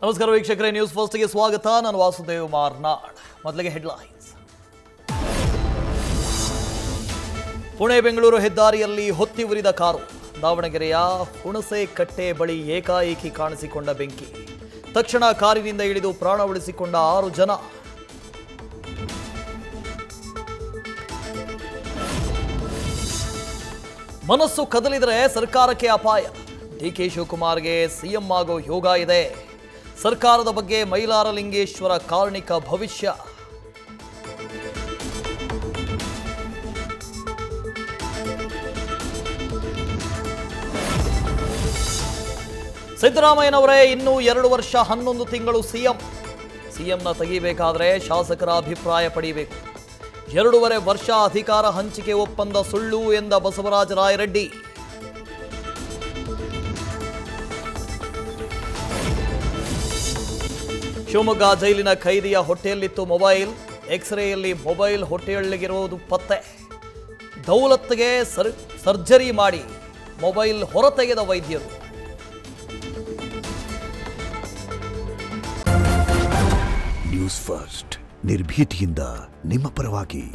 ನಮಸ್ಕಾರ ವೀಕ್ಷಕರೇ, ನ್ಯೂಸ್ ಫಸ್ಟ್ಗೆ ಸ್ವಾಗತ. ನಾನು ವಾಸುದೇವ್ ಮಾರ್ನಾಡ್. ಮೊದಲಿಗೆ ಹೆಡ್ಲೈನ್ಸ್. ಪುಣೆ ಬೆಂಗಳೂರು ಹೆದ್ದಾರಿಯಲ್ಲಿ ಹೊತ್ತಿ ಉರಿದ ಕಾರು. ದಾವಣಗೆರೆಯ ಹುಣಸೆ ಕಟ್ಟೆ ಬಳಿ ಏಕಾಏಕಿ ಕಾಣಿಸಿಕೊಂಡ ಬೆಂಕಿ. ತಕ್ಷಣ ಕಾರಿನಿಂದ ಇಳಿದು ಪ್ರಾಣ ಉಳಿಸಿಕೊಂಡ 6 ಜನ. ಮನಸ್ಸು ಕದಲಿದರೆ ಸರ್ಕಾರಕ್ಕೆ ಅಪಾಯ. ಡಿಕೆ ಶಿವಕುಮಾರ್ಗೆ ಸಿಎಂ ಆಗೋ ಯೋಗ ಇದೆ. ಸರ್ಕಾರದ ಬಗ್ಗೆ ಮೈಲಾರಲಿಂಗೇಶ್ವರ ಕಾರ್ಣಿಕ ಭವಿಷ್ಯ. ಸಿದ್ದರಾಮಯ್ಯನವರೇ ಇನ್ನೂ 2 ವರ್ಷ 11 ತಿಂಗಳು ಸಿಎಂನ ತೆಗಿಬೇಕಾದ್ರೆ ಶಾಸಕರ ಅಭಿಪ್ರಾಯ ಪಡೆಯಬೇಕು. 2.5 ವರ್ಷ ಅಧಿಕಾರ ಹಂಚಿಕೆ ಒಪ್ಪಂದ ಸುಳ್ಳು ಎಂದ ಬಸವರಾಜ ರಾಯರೆಡ್ಡಿ. ಶಿವಮೊಗ್ಗ ಜೈಲಿನ ಖೈದಿಯ ಹೊಟ್ಟೆಯಲ್ಲಿತ್ತು ಮೊಬೈಲ್. ಎಕ್ಸ್ರೇಯಲ್ಲಿ ಮೊಬೈಲ್ ಹೊಟ್ಟೆಯೊಳಗಿರುವುದು ಪತ್ತೆ. ದೌಲತ್ಗೆ ಸರ್ಜರಿ ಮಾಡಿ ಮೊಬೈಲ್ ಹೊರತೆಗೆದ ವೈದ್ಯರು. ನ್ಯೂಸ್ ಫಸ್ಟ್, ನಿರ್ಭೀತಿಯಿಂದ ನಿಮ್ಮ ಪರವಾಗಿ.